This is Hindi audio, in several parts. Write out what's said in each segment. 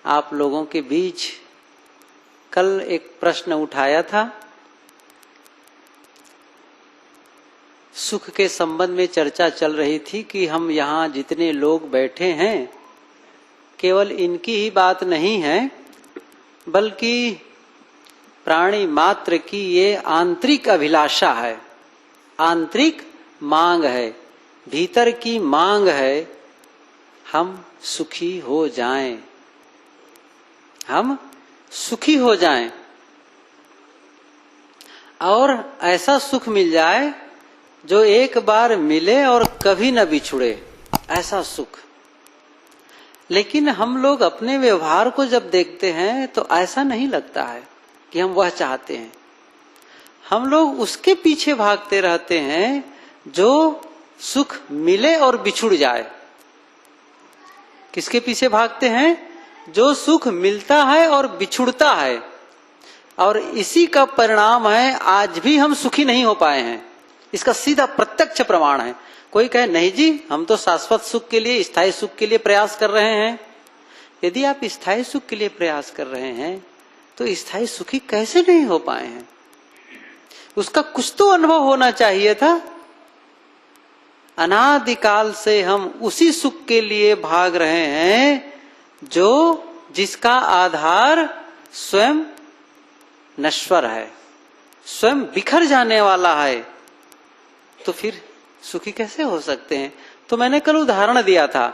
आप लोगों के बीच कल एक प्रश्न उठाया था। सुख के संबंध में चर्चा चल रही थी कि हम यहाँ जितने लोग बैठे हैं केवल इनकी ही बात नहीं है, बल्कि प्राणी मात्र की ये आंतरिक अभिलाषा है, आंतरिक मांग है, भीतर की मांग है, हम सुखी हो जाएं, हम सुखी हो जाएं और ऐसा सुख मिल जाए जो एक बार मिले और कभी न बिछुड़े, ऐसा सुख। लेकिन हम लोग अपने व्यवहार को जब देखते हैं तो ऐसा नहीं लगता है कि हम वह चाहते हैं। हम लोग उसके पीछे भागते रहते हैं जो सुख मिले और बिछुड़ जाए। किसके पीछे भागते हैं? जो सुख मिलता है और बिछुड़ता है। और इसी का परिणाम है आज भी हम सुखी नहीं हो पाए हैं। इसका सीधा प्रत्यक्ष प्रमाण है। कोई कहे नहीं जी हम तो शाश्वत सुख के लिए, स्थायी सुख के लिए प्रयास कर रहे हैं। यदि आप स्थायी सुख के लिए प्रयास कर रहे हैं तो स्थायी सुखी कैसे नहीं हो पाए हैं? उसका कुछ तो अनुभव होना चाहिए था। अनादिकाल से हम उसी सुख के लिए भाग रहे हैं जो जिसका आधार स्वयं नश्वर है, स्वयं बिखर जाने वाला है। तो फिर सुखी कैसे हो सकते हैं? तो मैंने कल उदाहरण दिया था,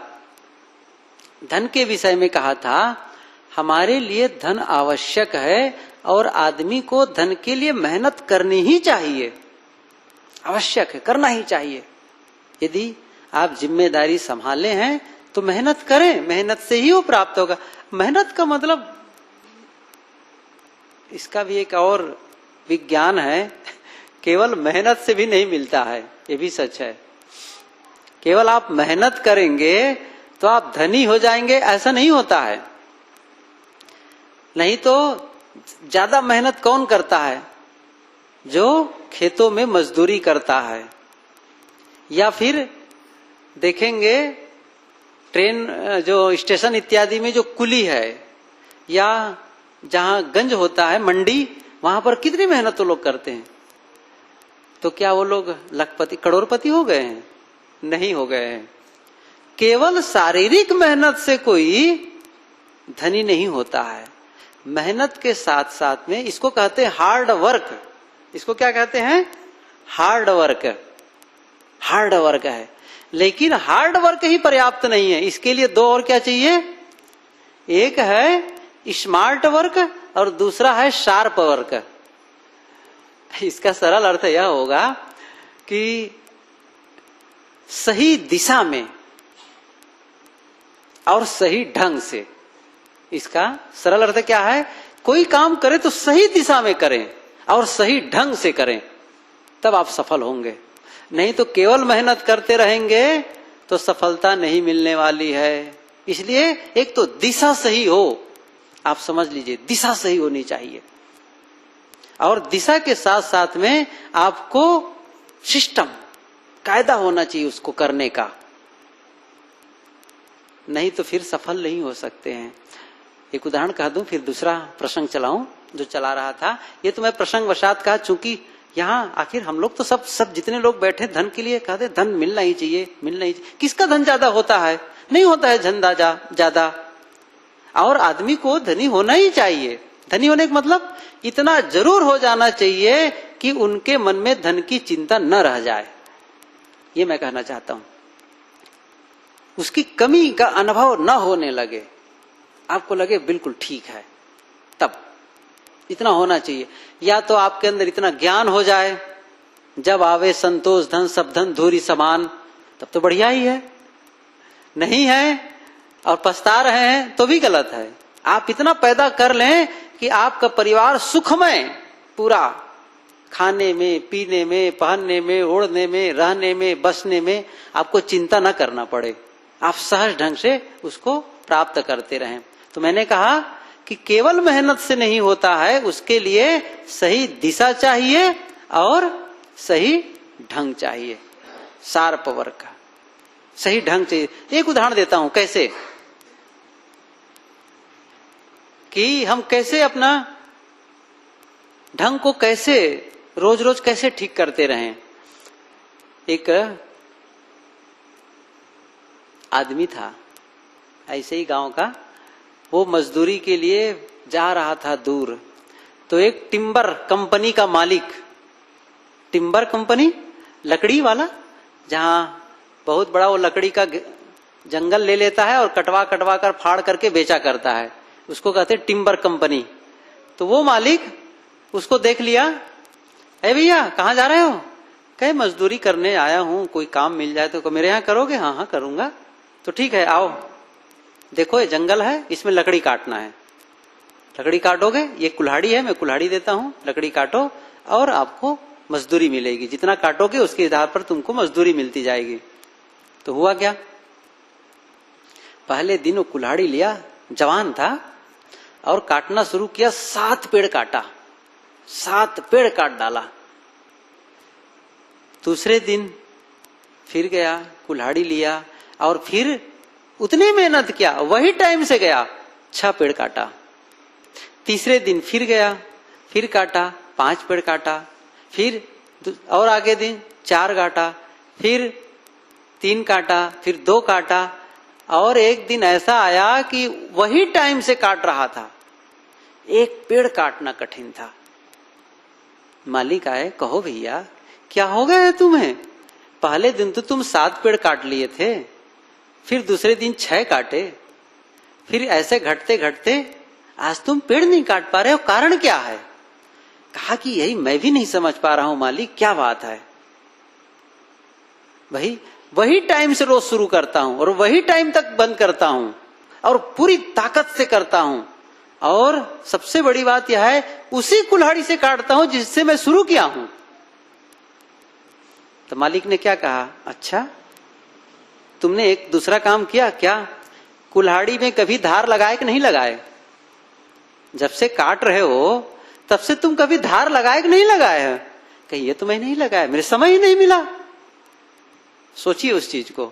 धन के विषय में कहा था हमारे लिए धन आवश्यक है और आदमी को धन के लिए मेहनत करनी ही चाहिए, आवश्यक है, करना ही चाहिए। यदि आप जिम्मेदारी संभाले हैं तो मेहनत करें, मेहनत से ही वो प्राप्त होगा। मेहनत का मतलब इसका भी एक और विज्ञान है, केवल मेहनत से भी नहीं मिलता है, ये भी सच है। केवल आप मेहनत करेंगे तो आप धनी हो जाएंगे ऐसा नहीं होता है। नहीं तो ज्यादा मेहनत कौन करता है? जो खेतों में मजदूरी करता है, या फिर देखेंगे ट्रेन जो स्टेशन इत्यादि में जो कुली है, या जहां गंज होता है मंडी, वहां पर कितनी मेहनत तो लोग करते हैं। तो क्या वो लोग लखपति करोड़पति हो गए हैं? नहीं हो गए हैं। केवल शारीरिक मेहनत से कोई धनी नहीं होता है। मेहनत के साथ साथ में इसको कहते हैं हार्ड वर्क। इसको क्या कहते हैं? Hard work. हार्ड वर्क है। लेकिन हार्ड वर्क ही पर्याप्त नहीं है, इसके लिए दो और क्या चाहिए? एक है स्मार्ट वर्क और दूसरा है शार्प वर्क। इसका सरल अर्थ यह होगा कि सही दिशा में और सही ढंग से। इसका सरल अर्थ क्या है? कोई काम करे तो सही दिशा में करें और सही ढंग से करें, तब आप सफल होंगे। नहीं तो केवल मेहनत करते रहेंगे तो सफलता नहीं मिलने वाली है। इसलिए एक तो दिशा सही हो, आप समझ लीजिए, दिशा सही होनी चाहिए। और दिशा के साथ साथ में आपको सिस्टम, कायदा होना चाहिए उसको करने का। नहीं तो फिर सफल नहीं हो सकते हैं। एक उदाहरण कह दूं, फिर दूसरा प्रसंग चलाऊं जो चला रहा था। ये तो मैं प्रसंग वशात कहा, चूंकि यहाँ आखिर हम लोग तो सब जितने लोग बैठे धन के लिए कहते धन मिलना ही चाहिए, मिलना ही चाहिए। किसका धन ज्यादा होता है? नहीं होता है धन ज्यादा। और आदमी को धनी होना ही चाहिए। धनी होने का मतलब इतना जरूर हो जाना चाहिए कि उनके मन में धन की चिंता न रह जाए, ये मैं कहना चाहता हूं। उसकी कमी का अनुभव न होने लगे, आपको लगे बिल्कुल ठीक है, तब इतना होना चाहिए। या तो आपके अंदर इतना ज्ञान हो जाए, जब आवे संतोष धन सब धन धूरी समान, तब तो बढ़िया ही है। नहीं है और पछता रहे हैं तो भी गलत है। आप इतना पैदा कर लें कि आपका परिवार सुखमय, पूरा खाने में, पीने में, पहनने में, ओढ़ने में, रहने में, बसने में आपको चिंता न करना पड़े, आप सहज ढंग से उसको प्राप्त करते रहें। तो मैंने कहा कि केवल मेहनत से नहीं होता है, उसके लिए सही दिशा चाहिए और सही ढंग चाहिए, शार्प वर्क का सही ढंग चाहिए। एक उदाहरण देता हूं कैसे। कि हम कैसे अपना ढंग को कैसे रोज रोज कैसे ठीक करते रहें। एक आदमी था ऐसे ही गांव का, वो मजदूरी के लिए जा रहा था दूर, तो एक टिम्बर कंपनी का मालिक, टिम्बर कंपनी लकड़ी वाला, जहां बहुत बड़ा वो लकड़ी का जंगल ले लेता है और कटवा कटवा कर फाड़ करके बेचा करता है, उसको कहते हैं टिम्बर कंपनी। तो वो मालिक उसको देख लिया, ए भैया कहाँ जा रहे हो? कहे मजदूरी करने आया हूं, कोई काम मिल जाए तो मेरे यहाँ करोगे? हाँ हाँ करूंगा। तो ठीक है आओ, देखो ये जंगल है, इसमें लकड़ी काटना है, लकड़ी काटोगे, ये कुल्हाड़ी है, मैं कुल्हाड़ी देता हूं, लकड़ी काटो और आपको मजदूरी मिलेगी, जितना काटोगे उसके आधार पर तुमको मजदूरी मिलती जाएगी। तो हुआ क्या, पहले दिन वो कुल्हाड़ी लिया, जवान था, और काटना शुरू किया, 7 पेड़ काटा, 7 पेड़ काट डाला। दूसरे दिन फिर गया, कुल्हाड़ी लिया और फिर उतनी मेहनत किया, वही टाइम से गया, 6 पेड़ काटा। तीसरे दिन फिर गया, फिर काटा, 5 पेड़ काटा, फिर और आगे दिन 4 काटा, फिर 3 काटा, फिर 2 काटा, और एक दिन ऐसा आया कि वही टाइम से काट रहा था, 1 पेड़ काटना कठिन था। मालिक आए, कहो भैया क्या हो गया है तुम्हें? पहले दिन तो तुम 7 पेड़ काट लिए थे, फिर दूसरे दिन 6 काटे, फिर ऐसे घटते घटते आज तुम पेड़ नहीं काट पा रहे हो, कारण क्या है? कहा कि यही मैं भी नहीं समझ पा रहा हूं मालिक, क्या बात है? भाई वही टाइम से रोज शुरू करता हूं और वही टाइम तक बंद करता हूं और पूरी ताकत से करता हूं, और सबसे बड़ी बात यह है उसी कुल्हाड़ी से काटता हूं जिससे मैं शुरू किया हूं। तो मालिक ने क्या कहा, अच्छा तुमने एक दूसरा काम किया क्या? कुल्हाड़ी में कभी धार लगाए कि नहीं लगाए? जब से काट रहे हो तब से तुम कभी धार लगाए कि नहीं लगाए है? कहीं ये तो मैं नहीं लगाया, मेरे समय ही नहीं मिला। सोचिए उस चीज को,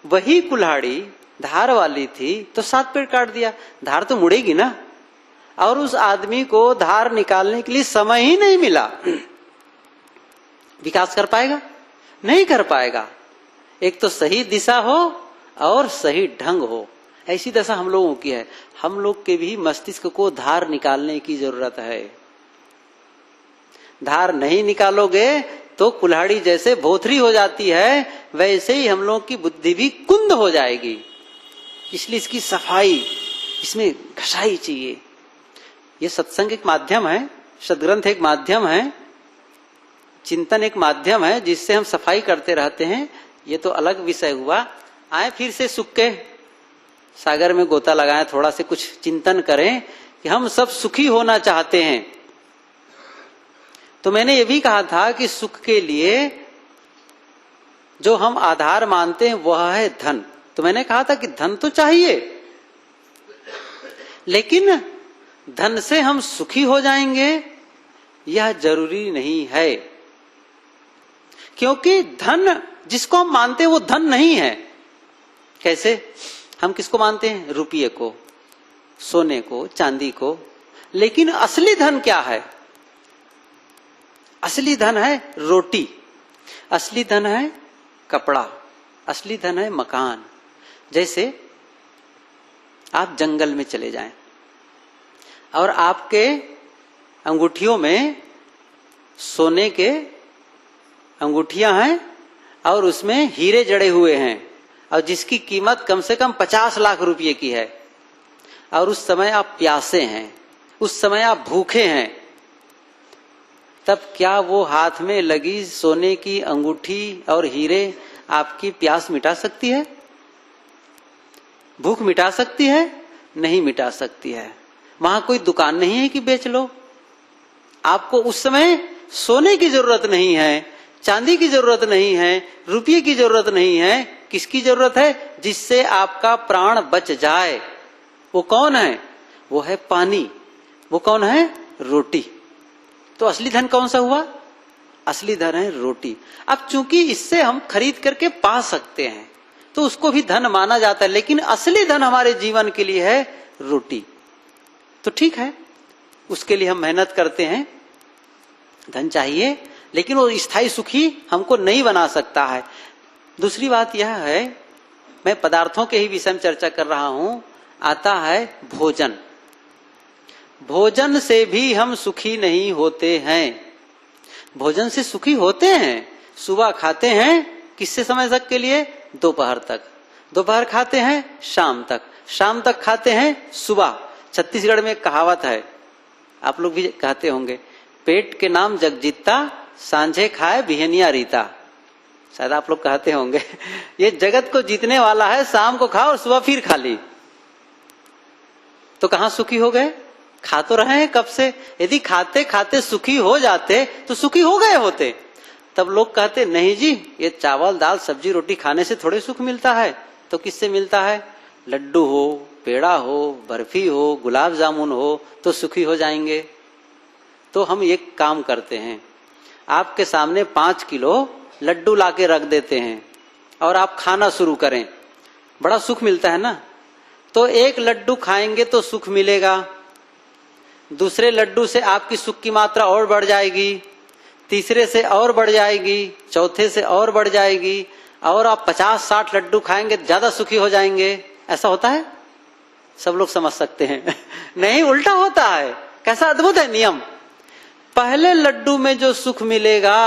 वही कुल्हाड़ी धार वाली थी तो 7 पेड़ काट दिया, धार तो मुड़ेगी ना, और उस आदमी को धार निकालने के लिए समय ही नहीं मिला। विकास कर पाएगा? नहीं कर पाएगा। एक तो सही दिशा हो और सही ढंग हो, ऐसी दशा हम लोगों की है। हम लोग के भी मस्तिष्क को धार निकालने की जरूरत है। धार नहीं निकालोगे तो कुल्हाड़ी जैसे भोथरी हो जाती है, वैसे ही हम लोग की बुद्धि भी कुंद हो जाएगी। इसलिए इसकी सफाई, इसमें घसाई चाहिए। ये सत्संग एक माध्यम है, सदग्रंथ एक माध्यम है, चिंतन एक माध्यम है जिससे हम सफाई करते रहते हैं। ये तो अलग विषय हुआ। आए फिर से सुख के सागर में गोता लगाएं, थोड़ा से कुछ चिंतन करें कि हम सब सुखी होना चाहते हैं। तो मैंने ये भी कहा था कि सुख के लिए जो हम आधार मानते हैं वह है धन। तो मैंने कहा था कि धन तो चाहिए, लेकिन धन से हम सुखी हो जाएंगे यह जरूरी नहीं है, क्योंकि धन जिसको हम मानते हैं वो धन नहीं है। कैसे? हम किसको मानते हैं? रुपये को, सोने को, चांदी को। लेकिन असली धन क्या है? असली धन है रोटी, असली धन है कपड़ा, असली धन है मकान। जैसे आप जंगल में चले जाएं और आपके अंगूठियों में सोने के अंगूठियां हैं और उसमें हीरे जड़े हुए हैं, और जिसकी कीमत कम से कम 50 लाख रुपए की है, और उस समय आप प्यासे हैं, उस समय आप भूखे हैं, तब क्या वो हाथ में लगी सोने की अंगूठी और हीरे आपकी प्यास मिटा सकती है? भूख मिटा सकती है? नहीं मिटा सकती है। वहां कोई दुकान नहीं है कि बेच लो। आपको उस समय सोने की जरूरत नहीं है, चांदी की जरूरत नहीं है, रुपये की जरूरत नहीं है। किसकी जरूरत है? जिससे आपका प्राण बच जाए। वो कौन है? वो है पानी। वो कौन है? रोटी। तो असली धन कौन सा हुआ? असली धन है रोटी। अब चूंकि इससे हम खरीद करके पा सकते हैं तो उसको भी धन माना जाता है, लेकिन असली धन हमारे जीवन के लिए है रोटी। तो ठीक है, उसके लिए हम मेहनत करते हैं, धन चाहिए, लेकिन वो स्थायी सुखी हमको नहीं बना सकता है। दूसरी बात यह है, मैं पदार्थों के ही विषय में चर्चा कर रहा हूं, आता है भोजन। भोजन से भी हम सुखी नहीं होते हैं। भोजन से सुखी होते हैं, सुबह खाते हैं किससे समय तक के लिए, दोपहर तक, दोपहर खाते हैं शाम तक, शाम तक खाते हैं सुबह। छत्तीसगढ़ में एक कहावत है, आप लोग भी कहते होंगे, पेट के नाम जगजीता, सांझे खाए बिहनिया रीता। शायद आप लोग कहते होंगे ये जगत को जीतने वाला है, शाम को खाओ और सुबह फिर खा ली। तो कहां सुखी हो गए, खा तो रहे हैं कब से। यदि खाते खाते सुखी हो जाते तो सुखी हो गए होते। तब लोग कहते नहीं जी, ये चावल दाल सब्जी रोटी खाने से थोड़े सुख मिलता है। तो किससे मिलता है, लड्डू हो, पेड़ा हो, बर्फी हो, गुलाब जामुन हो तो सुखी हो जाएंगे। तो हम एक काम करते हैं, आपके सामने 5 किलो लड्डू लाके रख देते हैं और आप खाना शुरू करें, बड़ा सुख मिलता है ना। तो एक लड्डू खाएंगे तो सुख मिलेगा, दूसरे लड्डू से आपकी सुख की मात्रा और बढ़ जाएगी, तीसरे से और बढ़ जाएगी, चौथे से और बढ़ जाएगी, और आप 50-60 लड्डू खाएंगे ज्यादा सुखी हो जाएंगे। ऐसा होता है, सब लोग समझ सकते हैं नहीं, उल्टा होता है। कैसा अद्भुत है नियम। पहले लड्डू में जो सुख मिलेगा,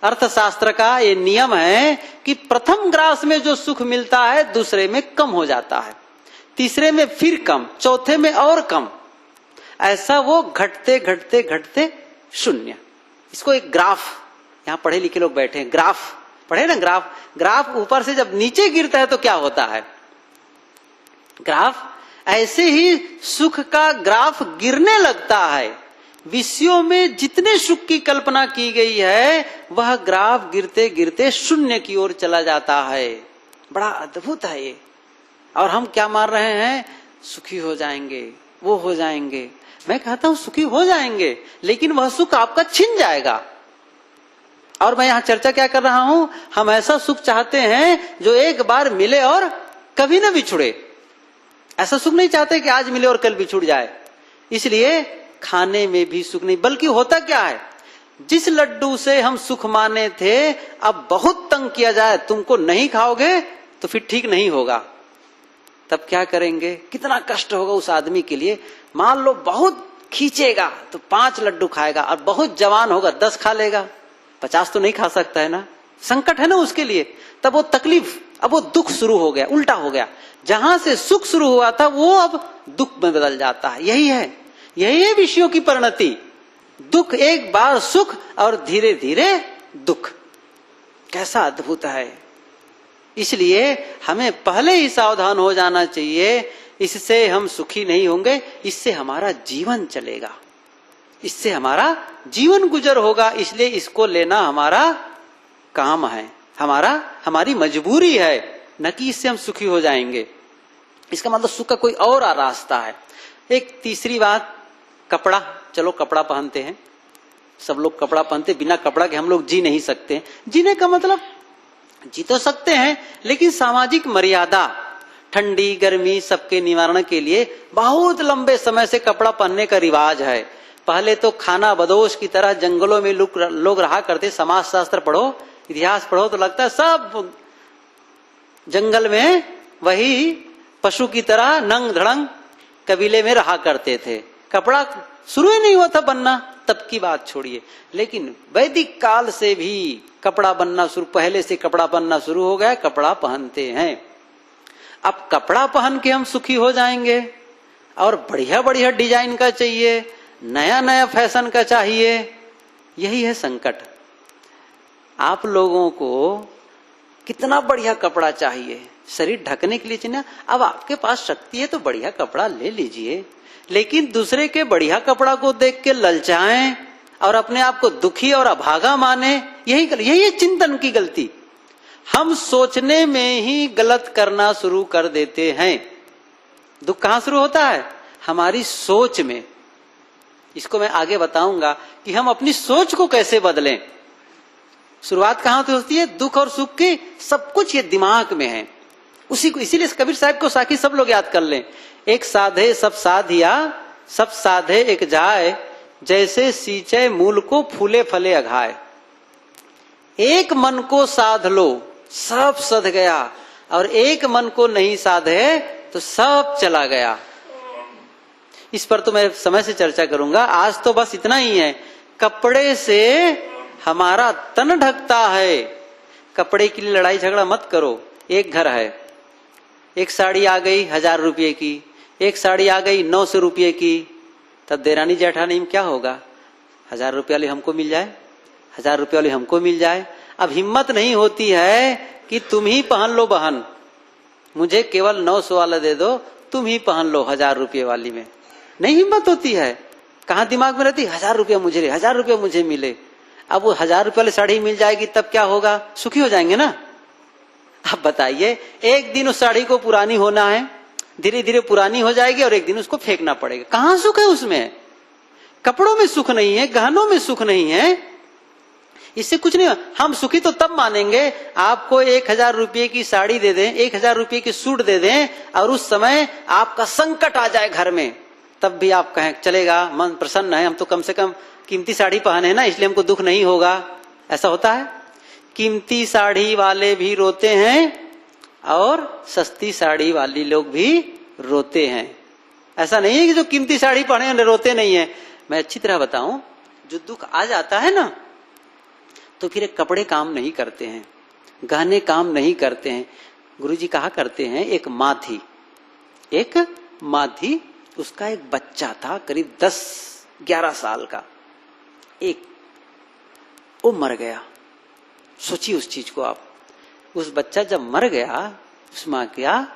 अर्थशास्त्र का ये नियम है कि प्रथम ग्रास में जो सुख मिलता है दूसरे में कम हो जाता है, तीसरे में फिर कम, चौथे में और कम, ऐसा वो घटते घटते घटते शून्य। इसको एक ग्राफ, यहां पढ़े लिखे लोग बैठे हैं, ग्राफ पढ़े ना, ग्राफ। ग्राफ ऊपर से जब नीचे गिरता है तो क्या होता है, ग्राफ। ऐसे ही सुख का ग्राफ गिरने लगता है। विषयों में जितने सुख की कल्पना की गई है वह ग्राफ गिरते गिरते शून्य की ओर चला जाता है। बड़ा अद्भुत है ये। और हम क्या मान रहे हैं, सुखी हो जाएंगे, वो हो जाएंगे। मैं कहता हूं सुखी हो जाएंगे, लेकिन वह सुख आपका छिन जाएगा। और मैं यहां चर्चा क्या कर रहा हूं, हम ऐसा सुख चाहते हैं जो एक बार मिले और कभी न बिछुड़े। ऐसा सुख नहीं चाहते कि आज मिले और कल बिछुड़ जाए। इसलिए खाने में भी सुख नहीं, बल्कि होता क्या है, जिस लड्डू से हम सुख माने थे अब बहुत तंग किया जाए, तुमको नहीं खाओगे तो फिर ठीक नहीं होगा। तब क्या करेंगे, कितना कष्ट होगा उस आदमी के लिए। मान लो बहुत खींचेगा तो 5 लड्डू खाएगा, और बहुत जवान होगा 10 खा लेगा, 50 तो नहीं खा सकता है ना। संकट है ना उसके लिए। तब वो तकलीफ, अब वो दुख शुरू हो गया, उल्टा हो गया। जहां से सुख शुरू हुआ था वो अब दुख में बदल जाता है। यही है विषयों की परिणति। दुख एक बार सुख और धीरे धीरे दुख। कैसा अद्भुत है। इसलिए हमें पहले ही सावधान हो जाना चाहिए। इससे हम सुखी नहीं होंगे, इससे हमारा जीवन चलेगा, इससे हमारा जीवन गुजर होगा। इसलिए इसको लेना हमारा काम है, हमारी मजबूरी है, न कि इससे हम सुखी हो जाएंगे। इसका मतलब सुख का कोई और रास्ता है। एक तीसरी बात, कपड़ा। चलो कपड़ा पहनते हैं, सब लोग कपड़ा पहनते, बिना कपड़ा के हम लोग जी नहीं सकते। जीने का मतलब जी तो सकते हैं, लेकिन सामाजिक मर्यादा, ठंडी गर्मी सबके निवारण के लिए बहुत लंबे समय से कपड़ा पहनने का रिवाज है। पहले तो खाना बदोश की तरह जंगलों में लोग रहा करते। समाज शास्त्र पढ़ो, इतिहास पढ़ो तो लगता है सब जंगल में वही पशु की तरह नंग धड़ंग कबीले में रहा करते थे। कपड़ा शुरू ही नहीं हुआ था बनना, तब की बात छोड़िए। लेकिन वैदिक काल से भी कपड़ा बनना शुरू, पहले से कपड़ा बनना शुरू हो गया, कपड़ा पहनते हैं। अब कपड़ा पहन के हम सुखी हो जाएंगे, और बढ़िया बढ़िया डिजाइन का चाहिए, नया नया फैशन का चाहिए। यही है संकट। आप लोगों को कितना बढ़िया कपड़ा चाहिए, शरीर ढकने के लिए चाहिए। अब आपके पास शक्ति है तो बढ़िया कपड़ा ले लीजिए, लेकिन दूसरे के बढ़िया कपड़ा को देख के ललचाएं और अपने आप को दुखी और अभागा माने, यही है चिंतन की गलती। हम सोचने में ही गलत करना शुरू कर देते हैं। दुख कहां शुरू होता है, हमारी सोच में। इसको मैं आगे बताऊंगा कि हम अपनी सोच को कैसे बदलें। शुरुआत कहां से होती है, दुख और सुख की। सब कुछ ये दिमाग में है। उसी को, इसीलिए कबीर साहब को साखी सब लोग याद कर लें। एक साधे सब साधिया, सब साधे एक जाए, जैसे सींचे मूल को फूले फले अघाए। एक मन को साध लो, सब सध गया, और एक मन को नहीं साधे तो सब चला गया। इस पर तो मैं समय से चर्चा करूंगा, आज तो बस इतना ही है। कपड़े से हमारा तन ढकता है, कपड़े के लिए लड़ाई झगड़ा मत करो। एक घर है, एक साड़ी आ गई 1000 रुपये की, एक साड़ी आ गई 900 रुपये की, तब देरानी जेठानी में क्या होगा? 1000 रुपये वाली हमको मिल जाए, 1000 रुपये वाली हमको मिल जाए। अब हिम्मत नहीं होती है कि तुम ही पहन लो बहन, मुझे केवल 900 वाला दे दो, तुम ही पहन लो 1000 रुपये वाली में। नहीं हिम्मत होती है। कहां दिमाग में रहती? 1000 रुपया मुझे, 1000 रुपया मुझे मिले। अब वो 1000 रुपये वाली साड़ी मिल जाएगी तब क्या होगा? सुखी हो जाएंगे ना। अब बताइए, एक दिन उस साड़ी को पुरानी होना है, धीरे धीरे पुरानी हो जाएगी और एक दिन उसको फेंकना पड़ेगा। कहां सुख है उसमें? कपड़ों में सुख नहीं है, गहनों में सुख नहीं है, इससे कुछ नहीं। हम सुखी तो तब मानेंगे आपको 1000 रुपये की साड़ी दे दें, 1000 रुपये की सूट दे दें, और उस समय आपका संकट आ जाए घर में, तब भी आप कहें चलेगा, मन प्रसन्न है, हम तो कम से कम कीमती साड़ी पहने हैं ना, इसलिए हमको दुख नहीं होगा। ऐसा होता है? कीमती साड़ी वाले भी रोते हैं और सस्ती साड़ी वाली लोग भी रोते हैं। ऐसा नहीं है कि जो कीमती साड़ी पहने हैं रोते नहीं है। मैं अच्छी तरह बताऊं, जो दुख आ जाता है ना, तो फिर एक कपड़े काम नहीं करते हैं, गहने काम नहीं करते हैं। गुरुजी कहा करते हैं, एक माँ थी, उसका एक बच्चा था करीब 10-11 साल का, वो मर गया। सोचिए उस चीज को आप। उस बच्चा जब मर गया, उस माँ का,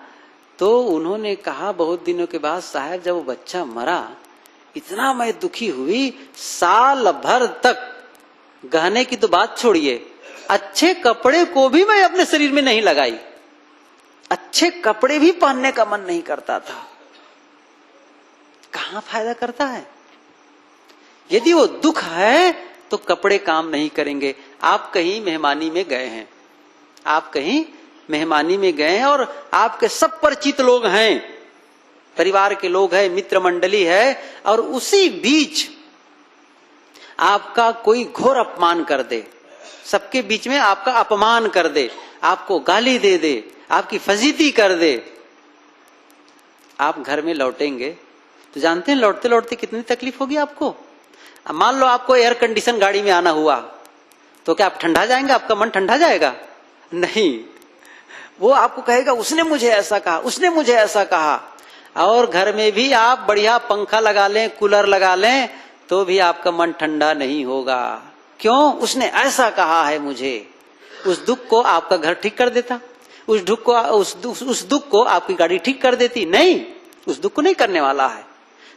तो उन्होंने कहा बहुत दिनों के बाद, साहब जब वो बच्चा मरा इतना मैं दुखी हुई, साल भर तक, गहने की तो बात छोड़िए, अच्छे कपड़े को भी मैं अपने शरीर में नहीं लगाई, अच्छे कपड़े भी पहनने का मन नहीं करता था। कहां फायदा करता है? यदि वो दुख है तो कपड़े काम नहीं करेंगे। आप कहीं मेहमानी में गए हैं, आप कहीं मेहमानी में गए हैं और आपके सब परिचित लोग हैं, परिवार के लोग हैं, मित्र मंडली है, और उसी बीच आपका कोई घोर अपमान कर दे, सबके बीच में आपका अपमान कर दे, आपको गाली दे दे, आपकी फजीती कर दे। आप घर में लौटेंगे तो जानते हैं लौटते लौटते कितनी तकलीफ होगी आपको। मान लो आपको एयर कंडीशन गाड़ी में आना हुआ, तो क्या आप ठंडा जाएंगे? आपका मन ठंडा जाएगा? नहीं, वो आपको कहेगा उसने मुझे ऐसा कहा, उसने मुझे ऐसा कहा। और घर में भी आप बढ़िया पंखा लगा लें, कूलर लगा लें, तो भी आपका मन ठंडा नहीं होगा। क्यों? उसने ऐसा कहा है मुझे। उस दुख को आपका घर ठीक कर देता, उस दुख को आपकी गाड़ी ठीक कर देती? नहीं, उस दुख को नहीं करने वाला है।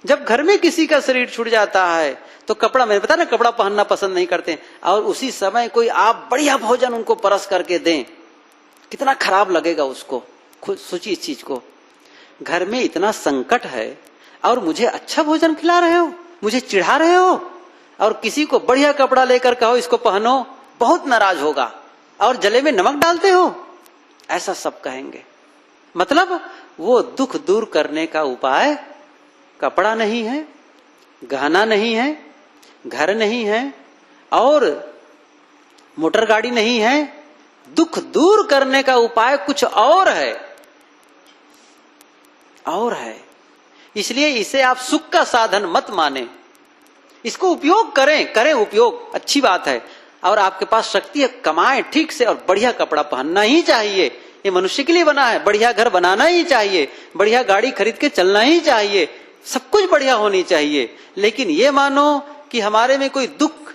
जब घर में किसी का शरीर छूट जाता है तो कपड़ा, मैंने बताया ना, कपड़ा पहनना पसंद नहीं करते, और उसी समय कोई आप बढ़िया भोजन उनको परस करके दें, कितना खराब लगेगा उसको। खुद सोचिए इस चीज को। घर में इतना संकट है और मुझे अच्छा भोजन खिला रहे हो, मुझे चिढ़ा रहे हो, और किसी को बढ़िया कपड़ा लेकर कहो इसको पहनो, बहुत नाराज होगा, और जले में नमक डालते हो, ऐसा सब कहेंगे। मतलब वो दुख दूर करने का उपाय कपड़ा नहीं है, गहना नहीं है, घर नहीं है, और मोटर गाड़ी नहीं है। दुख दूर करने का उपाय कुछ और है, इसलिए इसे आप सुख का साधन मत माने। इसको उपयोग करें उपयोग, अच्छी बात है, और आपके पास शक्ति है, कमाएं ठीक से, और बढ़िया कपड़ा पहनना ही चाहिए। ये मनुष्य के लिए बना है, बढ़िया घर बनाना ही चाहिए, बढ़िया गाड़ी खरीद के चलना ही चाहिए, सब कुछ बढ़िया होनी चाहिए। लेकिन ये मानो कि हमारे में कोई दुख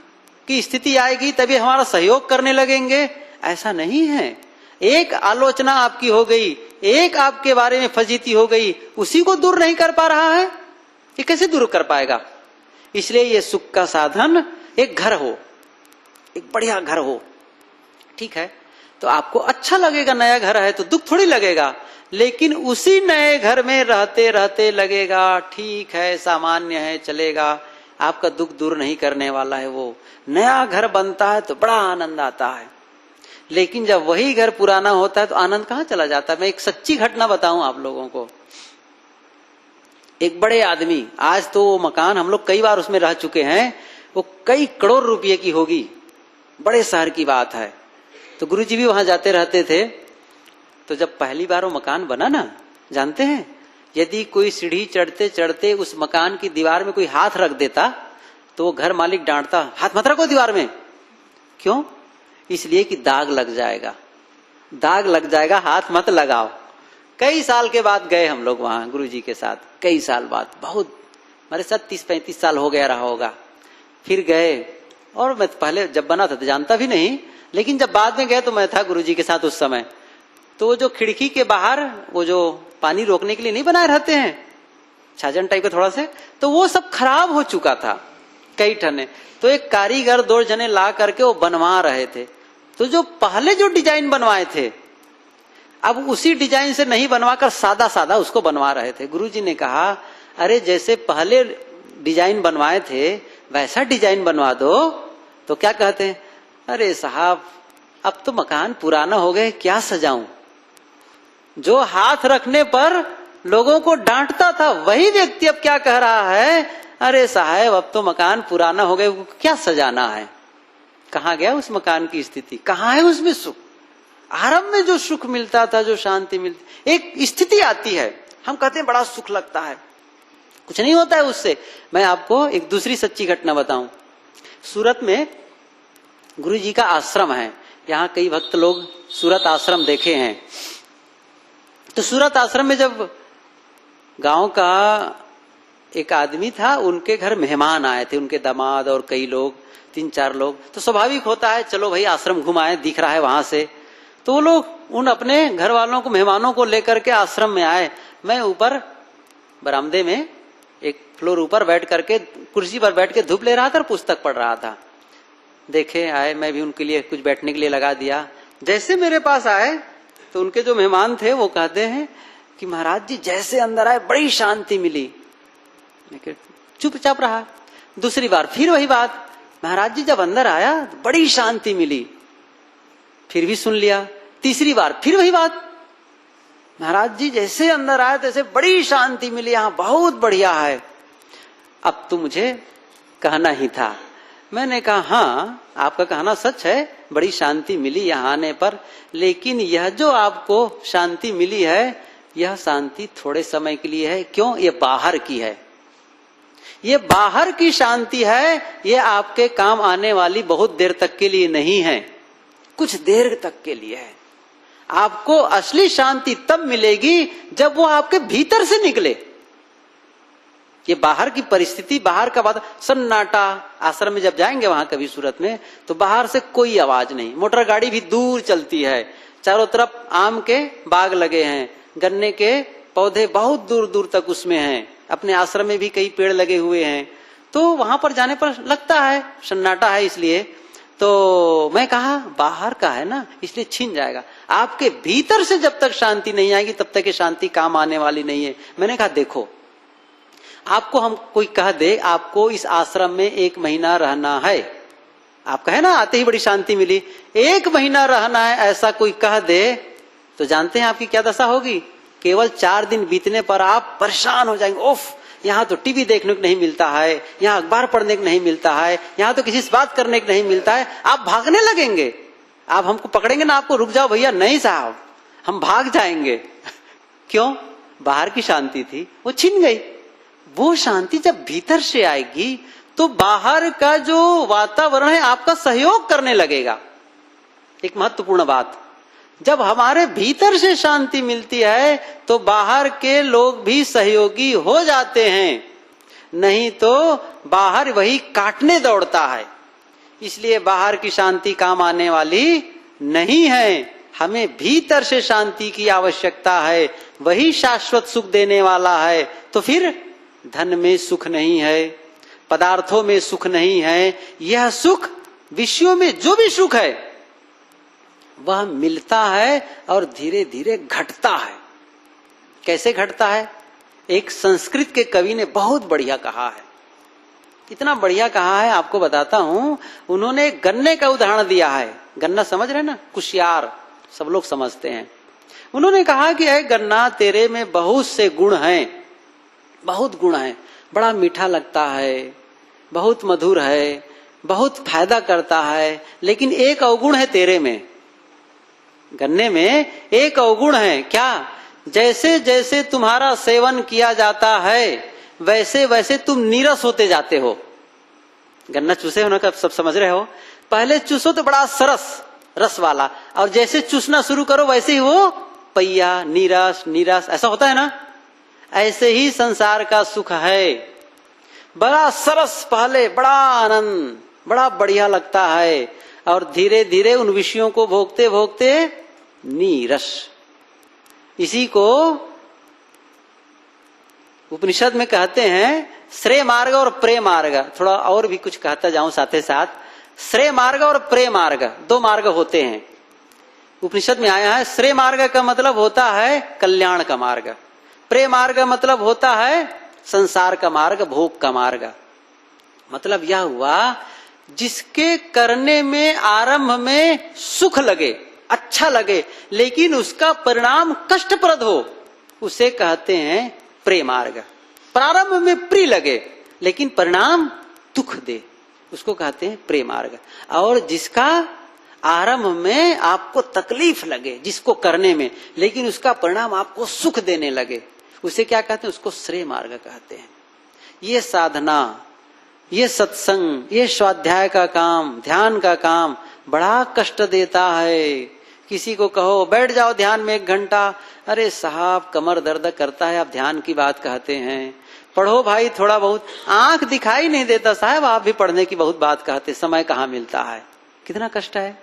की स्थिति आएगी तभी हमारा सहयोग करने लगेंगे, ऐसा नहीं है। एक आलोचना आपकी हो गई, एक आपके बारे में फजीती हो गई, उसी को दूर नहीं कर पा रहा है, ये कैसे दूर कर पाएगा? इसलिए ये सुख का साधन एक घर हो, एक बढ़िया घर हो, ठीक है, तो आपको अच्छा लगेगा। नया घर है तो दुख थोड़ी लगेगा, लेकिन उसी नए घर में रहते रहते लगेगा ठीक है, सामान्य है, चलेगा, आपका दुख दूर नहीं करने वाला है। वो नया घर बनता है तो बड़ा आनंद आता है, लेकिन जब वही घर पुराना होता है तो आनंद कहां चला जाता है। मैं एक सच्ची घटना बताऊं आप लोगों को। एक बड़े आदमी, आज तो वो मकान हम लोग कई बार उसमें रह चुके हैं, वो कई करोड़ रुपए की होगी, बड़े शहर की बात है। तो गुरुजी भी वहां जाते रहते थे। तो जब पहली बार वो मकान बना ना, जानते हैं, यदि कोई सीढ़ी चढ़ते चढ़ते उस मकान की दीवार में कोई हाथ रख देता तो वो घर मालिक डांटता, हाथ मत रखो दीवार में। क्यों? इसलिए कि दाग लग जाएगा, दाग लग जाएगा, हाथ मत लगाओ। कई साल के बाद गए हम लोग वहां गुरुजी के साथ, कई साल बाद, बहुत मेरे साथ 30-35 साल हो गया रहा होगा। फिर गए, और मैं पहले जब बना था तो जानता भी नहीं, लेकिन जब बाद में गए तो मैं था गुरुजी के साथ उस समय। तो वो जो खिड़की के बाहर वो जो पानी रोकने के लिए नहीं बनाए रहते हैं, छाजन टाइप का थोड़ा से, तो वो सब खराब हो चुका था कई ठने। तो एक कारीगर 2 जने ला करके वो बनवा रहे थे। तो जो पहले जो डिजाइन बनवाए थे, अब उसी डिजाइन से नहीं बनवाकर सादा सादा उसको बनवा रहे थे। गुरुजी ने कहा, अरे जैसे पहले डिजाइन बनवाए थे वैसा डिजाइन बनवा दो। तो क्या कहते हैं, अरे साहब अब तो मकान पुराना हो गए, क्या सजाऊं। जो हाथ रखने पर लोगों को डांटता था वही व्यक्ति अब क्या कह रहा है, अरे साहब अब तो मकान पुराना हो गए, क्या सजाना है। कहां गया उस मकान की स्थिति, कहां है उसमें सुख। आरंभ में जो सुख मिलता था, जो शांति मिलती, एक स्थिति आती है, हम कहते हैं बड़ा सुख लगता है, कुछ नहीं होता है उससे। मैं आपको एक दूसरी सच्ची घटना बताऊं। सूरत में गुरु जी का आश्रम है, यहाँ कई भक्त लोग सूरत आश्रम देखे हैं। तो सूरत आश्रम में जब गांव का एक आदमी था, उनके घर मेहमान आए थे, उनके दामाद और कई लोग, 3-4 लोग। तो स्वाभाविक होता है चलो भाई आश्रम घुमाए, दिख रहा है वहां से। तो वो लोग उन अपने घर वालों को, मेहमानों को लेकर के आश्रम में आए। मैं ऊपर बरामदे में एक फ्लोर ऊपर बैठ करके कुर्सी पर बैठ के धूप ले रहा था और पुस्तक पढ़ रहा था। देखे आए, मैं भी उनके लिए कुछ बैठने के लिए लगा दिया। जैसे मेरे पास आए तो उनके जो मेहमान थे वो कहते हैं कि महाराज जी जैसे अंदर आए बड़ी शांति मिली। चुपचाप रहा। दूसरी बार फिर वही बात, महाराज जी जब अंदर आया तो बड़ी शांति मिली। फिर भी सुन लिया। तीसरी बार फिर वही बात, महाराज जी जैसे अंदर आए तैसे बड़ी शांति मिली, यहां बहुत बढ़िया है। अब तो मुझे कहना ही था। मैंने कहा हाँ आपका कहना सच है, बड़ी शांति मिली यहाँ आने पर, लेकिन यह जो आपको शांति मिली है यह शांति थोड़े समय के लिए है। क्यों? ये बाहर की है, ये बाहर की शांति है, ये आपके काम आने वाली बहुत देर तक के लिए नहीं है, कुछ देर तक के लिए है। आपको असली शांति तब मिलेगी जब वो आपके भीतर से निकले। ये बाहर की परिस्थिति, बाहर का बात, सन्नाटा। आश्रम में जब जाएंगे वहां कभी सूरत में, तो बाहर से कोई आवाज नहीं, मोटर गाड़ी भी दूर चलती है, चारों तरफ आम के बाग लगे हैं, गन्ने के पौधे बहुत दूर दूर तक उसमें हैं, अपने आश्रम में भी कई पेड़ लगे हुए हैं। तो वहां पर जाने पर लगता है सन्नाटा है, इसलिए तो मैं कहा बाहर का है ना, इसलिए छिन जाएगा। आपके भीतर से जब तक शांति नहीं आएगी तब तक ये शांति काम आने वाली नहीं है। मैंने कहा देखो, आपको हम कोई कह दे आपको इस आश्रम में 1 महीना रहना है, आप कहे ना आते ही बड़ी शांति मिली, 1 महीना रहना है, ऐसा कोई कह दे तो जानते हैं आपकी क्या दशा होगी। केवल 4 दिन बीतने पर आप परेशान हो जाएंगे। ओफ, यहाँ तो टीवी देखने को नहीं मिलता है, यहाँ अखबार पढ़ने को नहीं मिलता है, यहाँ तो किसी से बात करने को नहीं मिलता है। आप भागने लगेंगे, आप हमको पकड़ेंगे ना, आपको रुक जाओ भैया, नहीं साहब हम भाग जाएंगे। क्यों? बाहर की शांति थी वो छिन गई। वो शांति जब भीतर से आएगी तो बाहर का जो वातावरण है आपका सहयोग करने लगेगा। एक महत्वपूर्ण बात, जब हमारे भीतर से शांति मिलती है तो बाहर के लोग भी सहयोगी हो जाते हैं, नहीं तो बाहर वही काटने दौड़ता है। इसलिए बाहर की शांति काम आने वाली नहीं है, हमें भीतर से शांति की आवश्यकता है, वही शाश्वत सुख देने वाला है। तो फिर धन में सुख नहीं है, पदार्थों में सुख नहीं है, यह सुख विषयों में जो भी सुख है वह मिलता है और धीरे धीरे घटता है। कैसे घटता है? एक संस्कृत के कवि ने बहुत बढ़िया कहा है, इतना बढ़िया कहा है आपको बताता हूं। उन्होंने गन्ने का उदाहरण दिया है। गन्ना समझ रहे ना, कुशियार सब लोग समझते हैं। उन्होंने कहा कि ऐ गन्ना तेरे में बहुत से गुण हैं, बहुत गुण है, बड़ा मीठा लगता है, बहुत मधुर है, बहुत फायदा करता है, लेकिन एक अवगुण है तेरे में। गन्ने में एक अवगुण है, क्या? जैसे जैसे तुम्हारा सेवन किया जाता है वैसे वैसे तुम नीरस होते जाते हो। गन्ना चूसे हो ना, कब सब समझ रहे हो? पहले चूसो तो बड़ा सरस रस वाला, और जैसे चूसना शुरू करो वैसे ही वो पहिया, नीरस नीरस, ऐसा होता है ना। ऐसे ही संसार का सुख है, बड़ा सरस, पहले बड़ा आनंद, बड़ा बढ़िया लगता है, और धीरे धीरे उन विषयों को भोगते भोगते नीरस। इसी को उपनिषद में कहते हैं श्रेय मार्ग और प्रेय मार्ग। थोड़ा और भी कुछ कहता जाऊं साथ ही साथ। श्रेय मार्ग और प्रेय मार्ग, दो मार्ग होते हैं। उपनिषद में आया है, श्रेय मार्ग का मतलब होता है कल्याण का मार्ग, प्रेय मार्ग मतलब होता है संसार का मार्ग, भोग का मार्ग। मतलब यह हुआ जिसके करने में आरंभ में सुख लगे, अच्छा लगे, लेकिन उसका परिणाम कष्टप्रद हो, उसे कहते हैं प्रेय मार्ग। प्रारंभ में प्रिय लगे लेकिन परिणाम दुख दे, उसको कहते हैं प्रेय मार्ग। और जिसका आरंभ में आपको तकलीफ लगे जिसको करने में, लेकिन उसका परिणाम आपको सुख देने लगे, उसे क्या कहते हैं? उसको श्रेय मार्ग कहते हैं। ये साधना, ये सत्संग, ये स्वाध्याय का काम, ध्यान का काम बड़ा कष्ट देता है। किसी को कहो बैठ जाओ ध्यान में 1 घंटा, अरे साहब कमर दर्द करता है, आप ध्यान की बात कहते हैं। पढ़ो भाई थोड़ा बहुत, आंख दिखाई नहीं देता साहब, आप भी पढ़ने की बहुत बात कहते, समय कहाँ मिलता है। कितना कष्ट है,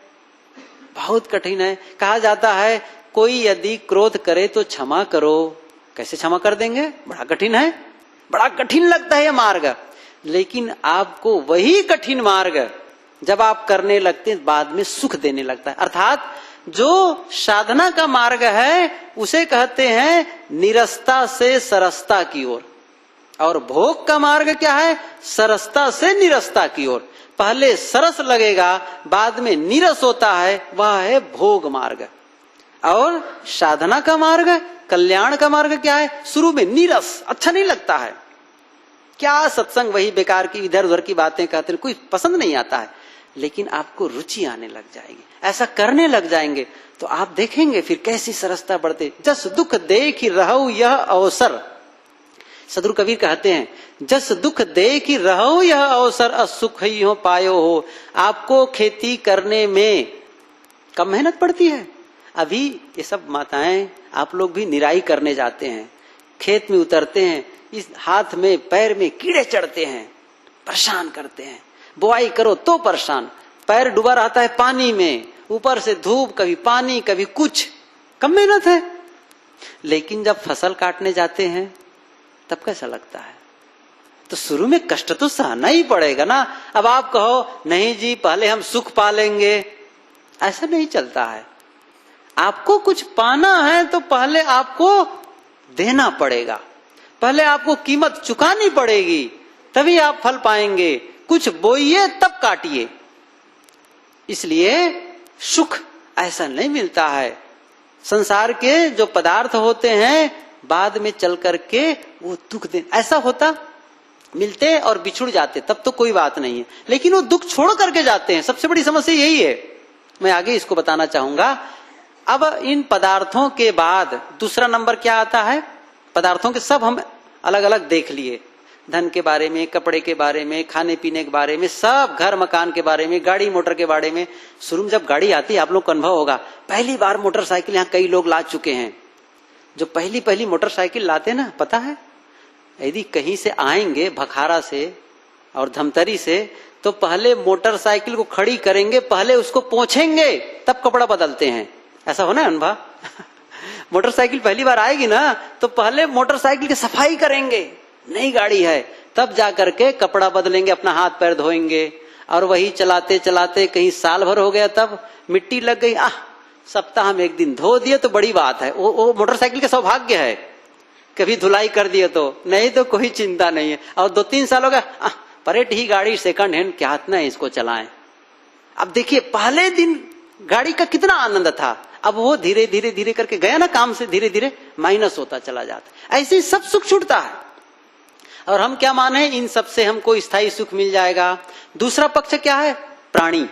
बहुत कठिन है। कहा जाता है कोई यदि क्रोध करे तो क्षमा करो, कैसे क्षमा कर देंगे? बड़ा कठिन है, बड़ा कठिन लगता है ये मार्ग। लेकिन आपको वही कठिन मार्ग जब आप करने लगते हैं बाद में सुख देने लगता है। अर्थात जो साधना का मार्ग है उसे कहते हैं निरस्ता से सरसता की ओर, और भोग का मार्ग क्या है? सरसता से निरस्ता की ओर। पहले सरस लगेगा बाद में नीरस होता है, वह है भोग मार्ग। और साधना का मार्ग, कल्याण का मार्ग क्या है? शुरू में नीरस, अच्छा नहीं लगता है, क्या सत्संग वही बेकार की इधर उधर की बातें कहते हैं, कोई पसंद नहीं आता है, लेकिन आपको रुचि आने लग जाएगी, ऐसा करने लग जाएंगे तो आप देखेंगे फिर कैसी सरसता बढ़ते। जस दुख देख रहु यह अवसर, सदगुरु कबीर कहते हैं जस दुख देख रहु यह अवसर, असुख ही हो पायो हो। आपको खेती करने में कम मेहनत पड़ती है। अभी ये सब माताएं, आप लोग भी निराई करने जाते हैं, खेत में उतरते हैं, इस हाथ में पैर में कीड़े चढ़ते हैं, परेशान करते हैं। बुआई करो तो परेशान, पैर डूबा रहता है पानी में, ऊपर से धूप, कभी पानी कभी कुछ, कम मेहनत है। लेकिन जब फसल काटने जाते हैं तब कैसा लगता है? तो शुरू में कष्ट तो सहना ही पड़ेगा ना। अब आप कहो नहीं जी पहले हम सुख पालेंगे, ऐसा नहीं चलता है। आपको कुछ पाना है तो पहले आपको देना पड़ेगा, पहले आपको कीमत चुकानी पड़ेगी, तभी आप फल पाएंगे। कुछ बोइए तब काटिए। इसलिए सुख ऐसा नहीं मिलता है। संसार के जो पदार्थ होते हैं बाद में चल करके वो दुख दे, ऐसा होता मिलते और बिछुड़ जाते तब तो कोई बात नहीं है, लेकिन वो दुख छोड़ करके जाते हैं। सबसे बड़ी समस्या यही है। मैं आगे इसको बताना चाहूंगा। अब इन पदार्थों के बाद दूसरा नंबर क्या आता है? पदार्थों के सब हम अलग अलग देख लिए, धन के बारे में, कपड़े के बारे में, खाने पीने के बारे में, सब घर मकान के बारे में, गाड़ी मोटर के बारे में। शुरू में जब गाड़ी आती है आप लोग को अनुभव होगा, पहली बार मोटरसाइकिल यहाँ कई लोग ला चुके हैं। जो पहली पहली मोटरसाइकिल लाते ना, पता है यदि कहीं से आएंगे भखारा से और धमतरी से, तो पहले मोटरसाइकिल को खड़ी करेंगे, पहले उसको पोंछेंगे तब कपड़ा बदलते हैं। ऐसा होना है अनुभव? मोटरसाइकिल पहली बार आएगी ना तो पहले मोटरसाइकिल की सफाई करेंगे, नई गाड़ी है, तब जाकर के कपड़ा बदलेंगे, अपना हाथ पैर धोएंगे। और वही चलाते चलाते कहीं साल भर हो गया, तब मिट्टी लग गई, सप्ताह में 1 दिन धो दिए तो बड़ी बात है, वो मोटरसाइकिल का सौभाग्य है। कभी धुलाई कर दिए तो, नहीं तो कोई चिंता नहीं है। और 2-3 साल हो गया, परेट ही गाड़ी सेकंड हैंड क्या हाथ ना इसको चलाएं। अब देखिए पहले दिन गाड़ी का कितना आनंद था, अब वो धीरे धीरे धीरे करके गया ना काम से, धीरे धीरे माइनस होता चला जाता। ऐसे ही सब सुख छूटता है। और हम क्या माने, इन सब से हमको स्थायी सुख मिल जाएगा। दूसरा पक्ष क्या है, प्राणी।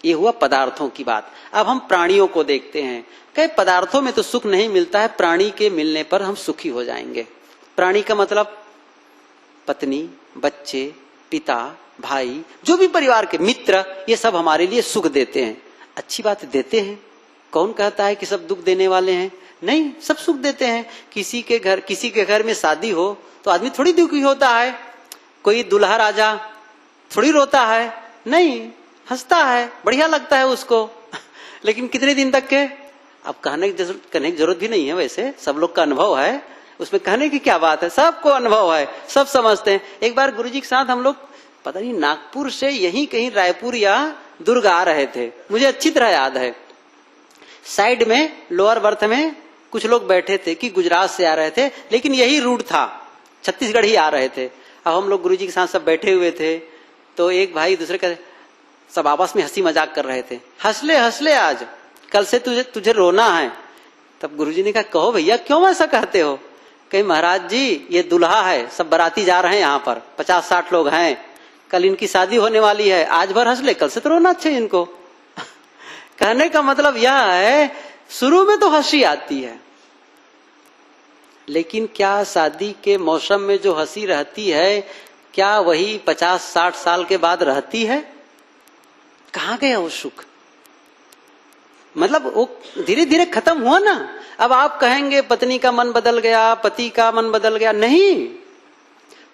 ये हुआ पदार्थों की बात। अब हम प्राणियों को देखते हैं। कई पदार्थों में तो सुख नहीं मिलता है, प्राणी के मिलने पर हम सुखी हो जाएंगे। प्राणी का मतलब पत्नी, बच्चे, पिता, भाई, जो भी परिवार के मित्र, ये सब हमारे लिए सुख देते हैं। अच्छी बात देते हैं। कौन कहता है कि सब दुख देने वाले हैं? नहीं, सब सुख देते हैं। किसी के घर में शादी हो तो आदमी थोड़ी दुखी होता है। कोई दूल्हा राजा थोड़ी रोता है, नहीं, हंसता है, बढ़िया लगता है उसको। लेकिन कितने दिन तक के? अब कहने की जरूरत भी नहीं है, वैसे सब लोग का अनुभव है, उसमें कहने की क्या बात है, सबको अनुभव है, सब समझते हैं। एक बार गुरुजी के साथ हम लोग पता नहीं नागपुर से यहीं कहीं रायपुर या दुर्ग आ रहे थे, मुझे अच्छी तरह याद है। साइड में लोअर बर्थ में कुछ लोग बैठे थे कि गुजरात से आ रहे थे, लेकिन यही रूट था, छत्तीसगढ़ ही आ रहे थे। अब हम लोग गुरुजी के साथ सब बैठे हुए थे, तो एक भाई दूसरे का सब आपस में हंसी मजाक कर रहे थे। हंस ले आज, कल से तुझे रोना है। तब गुरुजी ने कहा, कहो भैया क्यों ऐसा कहते हो? कहीं महाराज जी ये दुल्हा है, सब बाराती जा रहे हैं, यहाँ पर 50-60 लोग हैं, कल इनकी शादी होने वाली है, आज भर हंस ले, कल से तो रोना चाहिए इनको। कहने का मतलब यह है, शुरू में तो हंसी आती है, लेकिन क्या शादी के मौसम में जो हंसी रहती है, क्या वही 50-60 साल के बाद रहती है? कहाँ गया वो सुख? मतलब वो धीरे धीरे खत्म हुआ ना। अब आप कहेंगे पत्नी का मन बदल गया, पति का मन बदल गया, नहीं,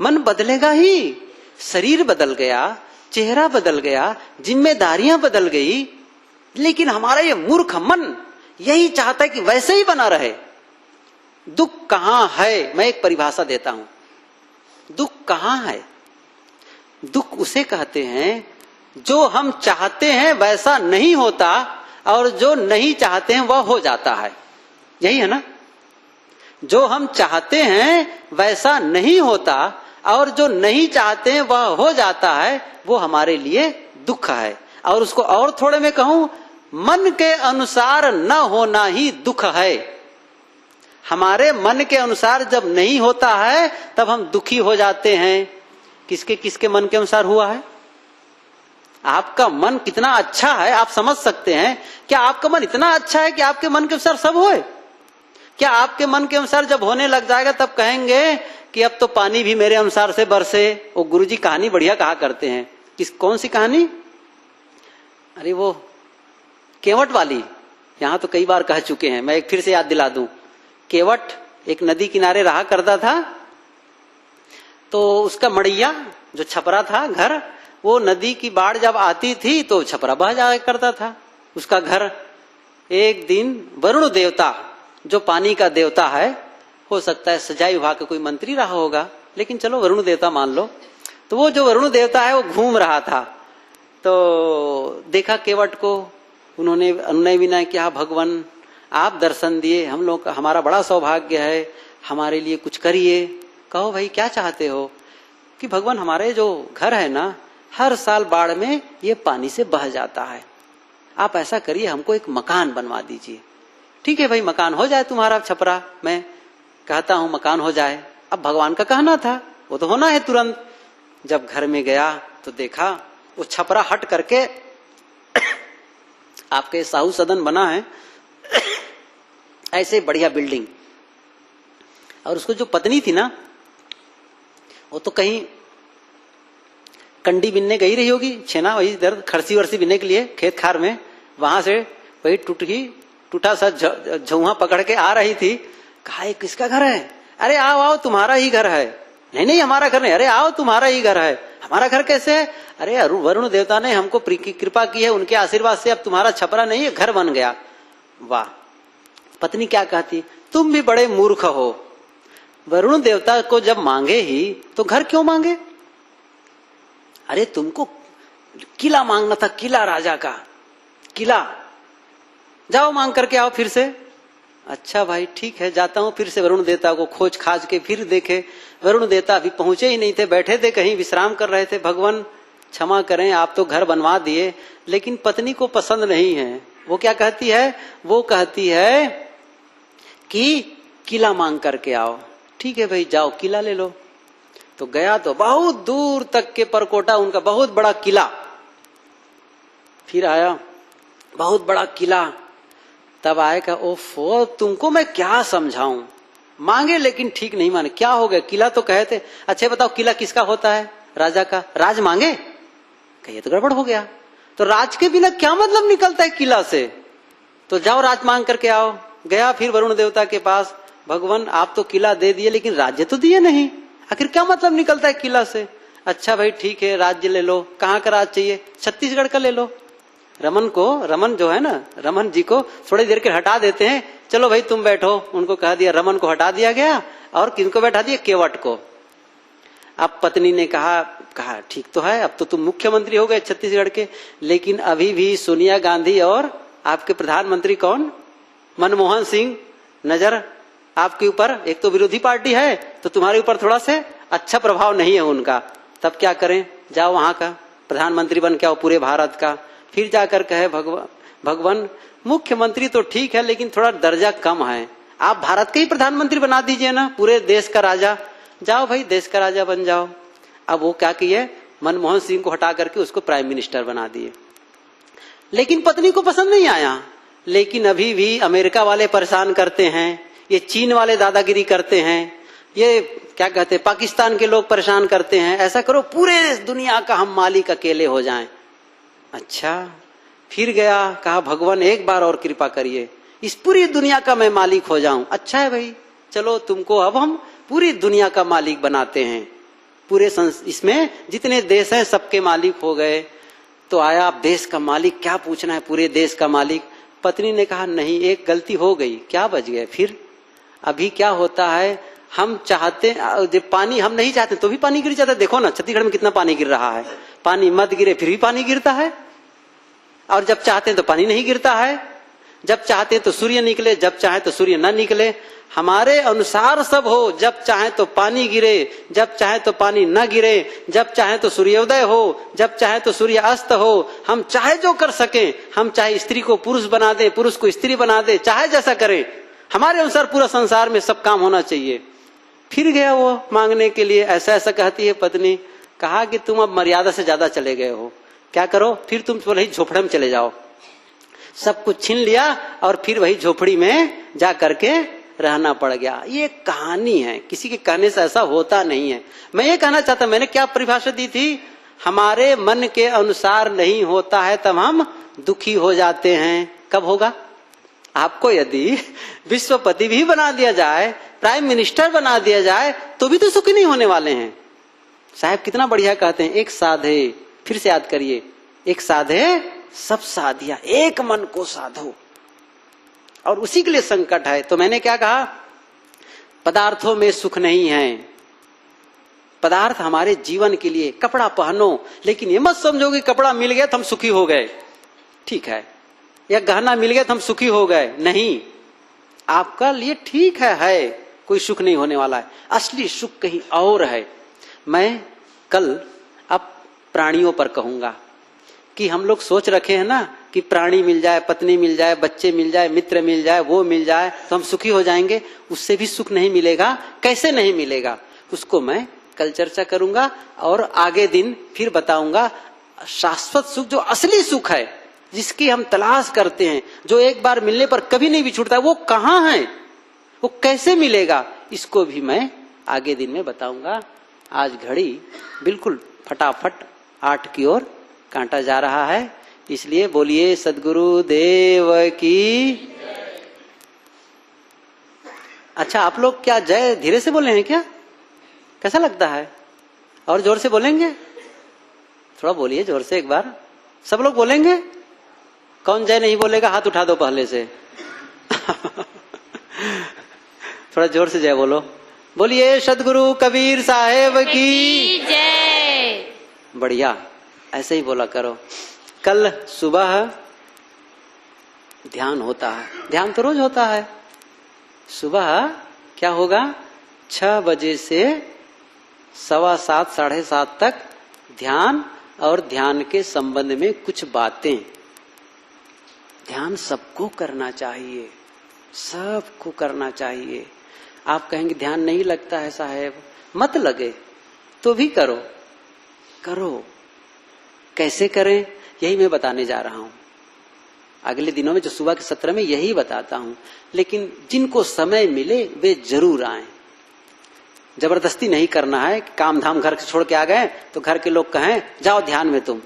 मन बदलेगा ही, शरीर बदल गया, चेहरा बदल गया, जिम्मेदारियां बदल गई, लेकिन हमारा ये मूर्ख मन यही चाहता है कि वैसे ही बना रहे। दुख कहां है? मैं एक परिभाषा देता हूं, दुख कहां है? दुख उसे कहते हैं जो हम चाहते हैं वैसा नहीं होता, और जो नहीं चाहते हैं वह हो जाता है। यही है ना? जो हम चाहते हैं वैसा नहीं होता, और जो नहीं चाहते हैं वह हो जाता है, वो हमारे लिए दुख है। और उसको और थोड़े में कहूं, मन के अनुसार न होना ही दुख है। हमारे मन के अनुसार जब नहीं होता है तब हम दुखी हो जाते हैं। किसके किसके मन के अनुसार हुआ है? आपका मन कितना अच्छा है आप समझ सकते हैं। क्या आपका मन इतना अच्छा है कि आपके मन के अनुसार सब होए? क्या आपके मन के अनुसार जब होने लग जाएगा तब कहेंगे कि अब तो पानी भी मेरे अनुसार से बरसे? वो गुरुजी कहानी बढ़िया कहा करते हैं। कौन सी कहानी? अरे वो केवट वाली, यहां तो कई बार कह चुके हैं, मैं एक फिर से याद दिला दूं। केवट एक नदी किनारे रहा करता था, तो उसका मड़ैया जो छपरा था घर, वो नदी की बाढ़ जब आती थी तो छपरा बह जाया करता था उसका घर। एक दिन वरुण देवता, जो पानी का देवता है, हो सकता है सिंचाई विभाग का कोई मंत्री रहा होगा, लेकिन चलो वरुण देवता मान लो, तो वो जो वरुण देवता है वो घूम रहा था, तो देखा केवट को, उन्होंने अनुनय विनय किया, भगवान आप दर्शन दिए, हम लोग हमारा बड़ा सौभाग्य है, हमारे लिए कुछ करिए, कहो भाई क्या चाहते हो? कि भगवान हमारे जो घर है ना, हर साल बाढ़ में ये पानी से बह जाता है, आप ऐसा करिए हमको एक मकान बनवा दीजिए। ठीक है भाई, मकान हो जाए तुम्हारा छपरा, मैं कहता हूं मकान हो जाए। अब भगवान का कहना था, वो तो होना है तुरंत। जब घर में गया तो देखा वो छपरा हट करके आपके साहू सदन बना है ऐसे बढ़िया बिल्डिंग, और उसको जो पत्नी थी ना, वो तो कहीं कंडी बिनने गई रही होगी, छेना वही इधर खरसी वरसी बिनने के लिए खेत खार में, वहां से वही टूटा सा झुआ पकड़ के आ रही थी। कहा ये किसका घर है? अरे आओ आओ तुम्हारा ही घर है। नहीं नहीं हमारा घर नहीं। अरे आओ तुम्हारा ही घर है। हमारा घर कैसे है? अरे वरुण देवता ने हमको कृपा की है, उनके आशीर्वाद से अब तुम्हारा छपरा नहीं है, घर बन गया। वाह। पत्नी क्या कहती? तुम भी बड़े मूर्ख हो, वरुण देवता को जब मांगे ही तो घर क्यों मांगे? अरे तुमको किला मांगना था, किला राजा का किला, जाओ मांग करके आओ फिर से। अच्छा भाई ठीक है, जाता हूं फिर से वरुण देवता को खोज खाज के फिर देखे, वरुण देवता अभी पहुंचे ही नहीं थे, बैठे थे कहीं विश्राम कर रहे थे। भगवान क्षमा करें, आप तो घर बनवा दिए, लेकिन पत्नी को पसंद नहीं है। वो क्या कहती है? वो कहती है कि किला मांग करके आओ। ठीक है भाई जाओ किला ले लो। तो गया तो बहुत दूर तक के परकोटा, उनका बहुत बड़ा किला। फिर आया, बहुत बड़ा किला। तब आए का, ओफो तुमको मैं क्या समझाऊं, मांगे लेकिन ठीक नहीं माने। क्या हो गया, किला तो कहे थे। अच्छा बताओ किला किसका होता है, राजा का। राज मांगे, कहिए तो गड़बड़ हो गया। तो राज के बिना क्या मतलब निकलता है किला से, तो जाओ राज मांग करके आओ। गया फिर वरुण देवता के पास, भगवान आप तो किला दे दिए लेकिन राज्य तो दिए नहीं, आखिर क्या मतलब निकलता है किला से। अच्छा भाई ठीक है, राज्य ले लो। कहाँ का राज चाहिए, छत्तीसगढ़ का ले लो। रमन जो है ना, रमन जी को थोड़ी देर के हटा देते हैं, चलो भाई तुम बैठो। उनको कह दिया, रमन को हटा दिया गया और किनको बैठा दिया, केवट को। अब पत्नी ने कहा ठीक तो है, अब तो तुम मुख्यमंत्री हो गए छत्तीसगढ़ के, लेकिन अभी भी सोनिया गांधी और आपके प्रधानमंत्री कौन, मनमोहन सिंह नजर आपके ऊपर, एक तो विरोधी पार्टी है तो तुम्हारे ऊपर थोड़ा से अच्छा प्रभाव नहीं है उनका। तब क्या करें, जाओ वहां का प्रधानमंत्री बन के आओ पूरे भारत का। फिर जाकर कहे, भगवान मुख्यमंत्री तो ठीक है लेकिन थोड़ा दर्जा कम है, आप भारत के ही प्रधानमंत्री बना दीजिए ना, पूरे देश का राजा। जाओ भाई देश का राजा बन जाओ। अब वो क्या किए, मनमोहन सिंह को हटा करके उसको प्राइम मिनिस्टर बना दिए। लेकिन पत्नी को पसंद नहीं आया। लेकिन अभी भी अमेरिका वाले परेशान करते हैं, ये चीन वाले दादागिरी करते हैं, ये क्या कहते हैं पाकिस्तान के लोग परेशान करते हैं, ऐसा करो पूरे दुनिया का हम मालिक अकेले हो जाएं। अच्छा फिर गया, कहा भगवान एक बार और कृपा करिए, इस पूरी दुनिया का मैं मालिक हो जाऊं। अच्छा है भाई, चलो तुमको अब हम पूरी दुनिया का मालिक बनाते हैं, पूरे इसमें जितने देश हैं सबके मालिक हो गए। तो आया, आप देश का मालिक क्या पूछना है, पूरे देश का मालिक। पत्नी ने कहा नहीं, एक गलती हो गई, क्या बच गए। फिर अभी क्या होता है, हम चाहते जब पानी हम नहीं चाहते तो भी पानी गिर जाता है। देखो ना छत्तीसगढ़ में कितना पानी गिर रहा है, पानी मत गिरे फिर भी पानी गिरता है। और जब चाहते हैं तो पानी नहीं गिरता है, जब चाहते हैं तो सूर्य निकले, जब चाहे तो सूर्य न निकले। हमारे अनुसार सब हो, जब चाहे तो पानी गिरे, जब चाहे तो पानी न गिरे, जब चाहे तो सूर्योदय हो, जब चाहे तो सूर्य अस्त हो। हम चाहे जो कर सकें, हम चाहे स्त्री को पुरुष बना दे, पुरुष को स्त्री बना दे, चाहे जैसा करें, हमारे अनुसार पूरा संसार में सब काम होना चाहिए। फिर गया वो मांगने के लिए, ऐसा ऐसा कहती है पत्नी। कहा कि तुम अब मर्यादा से ज्यादा चले गए हो, क्या करो, फिर तुम वही झोपड़े में चले जाओ। सब कुछ छीन लिया और फिर वही झोपड़ी में जा करके रहना पड़ गया। ये कहानी है, किसी के कहने से ऐसा होता नहीं है। मैं ये कहना चाहता, मैंने क्या परिभाषा दी थी, हमारे मन के अनुसार नहीं होता है तब हम दुखी हो जाते हैं। कब होगा, आपको यदि विश्वपति भी बना दिया जाए, प्राइम मिनिस्टर बना दिया जाए, तो भी तो सुखी नहीं होने वाले हैं। साहब कितना बढ़िया कहते हैं, एक साधे, फिर से याद करिए, एक साधे सब साधिया, एक मन को साधो। और उसी के लिए संकट है। तो मैंने क्या कहा, पदार्थों में सुख नहीं है, पदार्थ हमारे जीवन के लिए। कपड़ा पहनो, लेकिन ये मत समझो कि कपड़ा मिल गया तो हम सुखी हो गए, ठीक है, या गहना मिल गया तो हम सुखी हो गए, नहीं। आपका लिए ठीक है कोई सुख नहीं होने वाला है, असली सुख कहीं और है। मैं कल अब प्राणियों पर कहूंगा कि हम लोग सोच रखे हैं ना कि प्राणी मिल जाए, पत्नी मिल जाए, बच्चे मिल जाए, मित्र मिल जाए, वो मिल जाए तो हम सुखी हो जाएंगे। उससे भी सुख नहीं मिलेगा। कैसे नहीं मिलेगा, उसको मैं कल चर्चा करूंगा और आगे दिन फिर बताऊंगा। शाश्वत सुख, जो असली सुख है, जिसकी हम तलाश करते हैं, जो एक बार मिलने पर कभी नहीं बिछुड़ता, वो कहाँ है, वो कैसे मिलेगा, इसको भी मैं आगे दिन में बताऊंगा। आज घड़ी बिल्कुल फटाफट 8 की ओर कांटा जा रहा है, इसलिए बोलिए सद्गुरु देव की। अच्छा, आप लोग क्या जय धीरे से बोले हैं क्या, कैसा लगता है, और जोर से बोलेंगे, थोड़ा बोलिए जोर से एक बार, सब लोग बोलेंगे। कौन जय नहीं बोलेगा, हाथ उठा दो पहले से। थोड़ा जोर से जय बोलो। बोलिए सद्गुरु कबीर साहेब की जय। बढ़िया, ऐसे ही बोला करो। कल सुबह ध्यान होता है, ध्यान तो रोज होता है। सुबह क्या होगा, 6 बजे से 7:15 7:30 तक ध्यान, और ध्यान के संबंध में कुछ बातें। ध्यान सबको करना चाहिए, सबको करना चाहिए। आप कहेंगे ध्यान नहीं लगता है साहब, मत लगे, तो भी करो। करो, कैसे करें यही मैं बताने जा रहा हूं। अगले दिनों में जो सुबह के सत्र में यही बताता हूं। लेकिन जिनको समय मिले वे जरूर आए। जबरदस्ती नहीं करना है। काम धाम घर छोड़ के आ गए तो घर के लोग कहें जाओ ध्यान में तुम,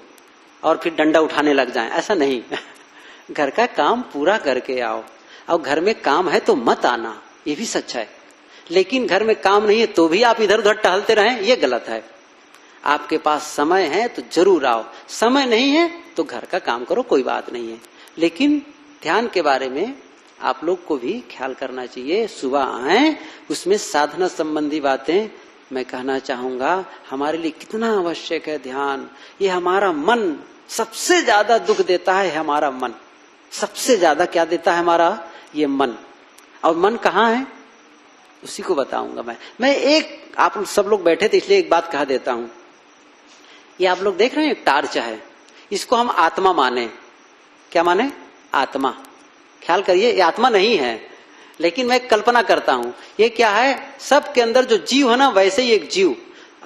और फिर डंडा उठाने लग जाएं, ऐसा नहीं। घर का काम पूरा करके आओ। और घर में काम है तो मत आना, ये भी सच है। लेकिन घर में काम नहीं है तो भी आप इधर उधर टहलते रहें, ये गलत है। आपके पास समय है तो जरूर आओ, समय नहीं है तो घर का काम करो, कोई बात नहीं है। लेकिन ध्यान के बारे में आप लोग को भी ख्याल करना चाहिए। सुबह आए, उसमें साधना संबंधी बातें मैं कहना चाहूंगा। हमारे लिए कितना आवश्यक है ध्यान। ये हमारा मन सबसे ज्यादा दुख देता है। हमारा मन सबसे ज्यादा क्या देता है? हमारा ये मन। और मन कहाँ है उसी को बताऊंगा मैं एक, आप सब लोग बैठे थे इसलिए एक बात कह देता हूं। ये आप लोग देख रहे हैं, एक टार्च है, इसको हम आत्मा माने। क्या माने? आत्मा। ख्याल करिए, ये आत्मा नहीं है, लेकिन मैं कल्पना करता हूं। ये क्या है? सब के अंदर जो जीव है ना, वैसे ही एक जीव,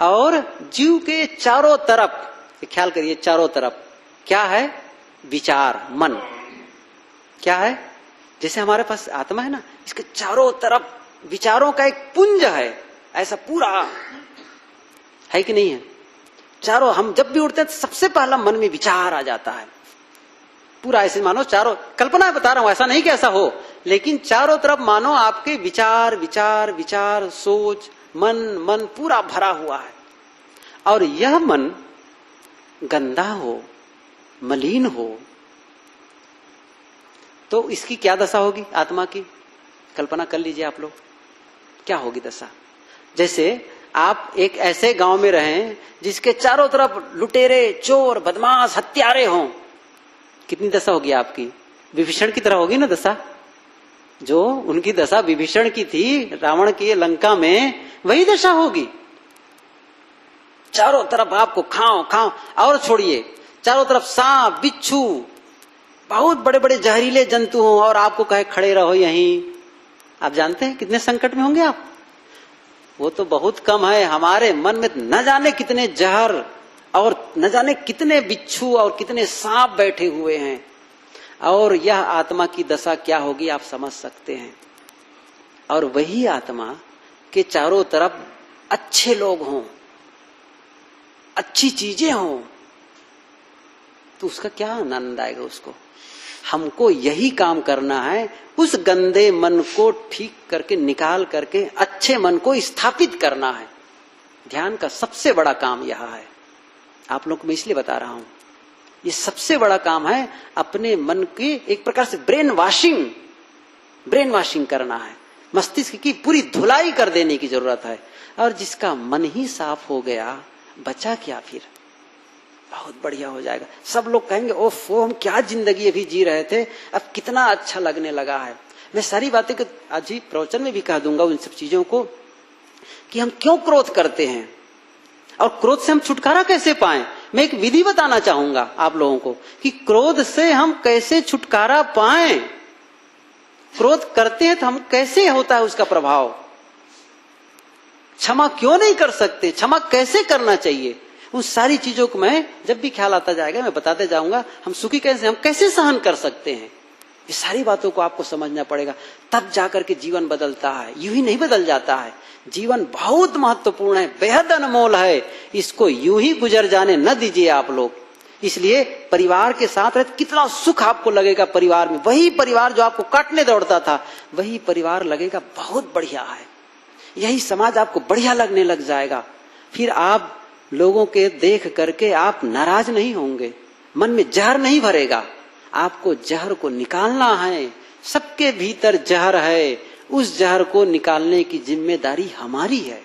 और जीव के चारों तरफ, ख्याल करिए, चारों तरफ क्या है? विचार, मन। क्या है? जैसे हमारे पास आत्मा है ना, इसके चारों तरफ विचारों का एक पुंज है, ऐसा पूरा है कि नहीं है? चारों, हम जब भी उठते हैं तो सबसे पहला मन में विचार आ जाता है पूरा। ऐसे मानो चारों, कल्पना बता रहा हूं, ऐसा नहीं कि ऐसा हो, लेकिन चारों तरफ मानो आपके विचार विचार विचार, सोच, मन मन पूरा भरा हुआ है। और यह मन गंदा हो, मलिन हो तो इसकी क्या दशा होगी? आत्मा की कल्पना कर लीजिए आप लोग, क्या होगी दशा? जैसे आप एक ऐसे गांव में रहें जिसके चारों तरफ लुटेरे, चोर, बदमाश, हत्यारे हों, कितनी दशा होगी आपकी? विभीषण की तरह होगी ना दशा। जो उनकी दशा विभीषण की थी रावण की लंका में, वही दशा होगी। चारों तरफ आपको खाओ खाओ, और छोड़िए, चारों तरफ सांप, बिच्छू, बहुत बड़े बड़े जहरीले जंतु हों, और आपको कहे खड़े रहो यहीं। आप जानते हैं कितने संकट में होंगे आप? वो तो बहुत कम है। हमारे मन में न जाने कितने जहर और न जाने कितने बिच्छू और कितने सांप बैठे हुए हैं। और यह आत्मा की दशा क्या होगी आप समझ सकते हैं। और वही आत्मा के चारों तरफ अच्छे लोग हों, अच्छी चीजें हों, तो उसका क्या आनंद आएगा उसको। हमको यही काम करना है, उस गंदे मन को ठीक करके, निकाल करके अच्छे मन को स्थापित करना है। ध्यान का सबसे बड़ा काम यह है। आप लोग को मैं इसलिए बता रहा हूं, ये सबसे बड़ा काम है। अपने मन की एक प्रकार से ब्रेन वॉशिंग करना है। मस्तिष्क की पूरी धुलाई कर देने की जरूरत है। और जिसका मन ही साफ हो गया, बचा क्या फिर? बहुत बढ़िया हो जाएगा। सब लोग कहेंगे ओफो, हम क्या जिंदगी अभी जी रहे थे, अब कितना अच्छा लगने लगा है। मैं सारी बातें को आज ही प्रवचन में भी कह दूंगा, उन सब चीजों को, कि हम क्यों क्रोध करते हैं और क्रोध से हम छुटकारा कैसे पाएं। मैं एक विधि बताना चाहूंगा आप लोगों को कि क्रोध से हम कैसे छुटकारा पाएं। क्रोध करते हैं तो हम कैसे होता है उसका प्रभाव। क्षमा क्यों नहीं कर सकते, क्षमा कैसे करना चाहिए, उन सारी चीजों को मैं जब भी ख्याल आता जाएगा मैं बताते जाऊंगा। हम सुखी कैसे, हम कैसे सहन कर सकते हैं, ये सारी बातों को आपको समझना पड़ेगा। तब जाकर के जीवन बदलता है, यूं ही नहीं बदल जाता है। जीवन बहुत महत्वपूर्ण है, बेहद अनमोल है, इसको यूं ही गुजर जाने न दीजिए आप लोग। इसलिए परिवार के साथ रहते कितना सुख आपको लगेगा। परिवार में, वही परिवार जो आपको काटने दौड़ता था, वही परिवार लगेगा बहुत बढ़िया है। यही समाज आपको बढ़िया लगने लग जाएगा। फिर आप लोगों के देख करके आप नाराज नहीं होंगे, मन में जहर नहीं भरेगा। आपको जहर को निकालना है। सबके भीतर जहर है, उस जहर को निकालने की जिम्मेदारी हमारी है,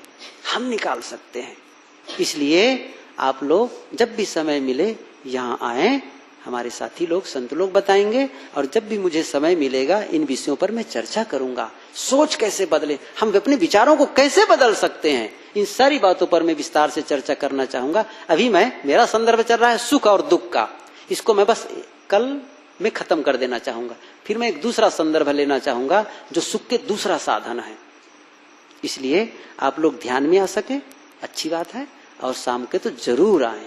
हम निकाल सकते हैं। इसलिए आप लोग जब भी समय मिले यहाँ आए, हमारे साथी लोग, संत लोग बताएंगे, और जब भी मुझे समय मिलेगा इन विषयों पर मैं चर्चा करूंगा। सोच कैसे बदले, हम अपने विचारों को कैसे बदल सकते हैं, इन सारी बातों पर मैं विस्तार से चर्चा करना चाहूंगा। अभी मेरा संदर्भ चल रहा है सुख और दुख का, इसको मैं बस कल में खत्म कर देना चाहूंगा। फिर मैं एक दूसरा संदर्भ लेना चाहूंगा जो सुख के दूसरा साधन है। इसलिए आप लोग ध्यान में आ सके, अच्छी बात है। और शाम के तो जरूर आए।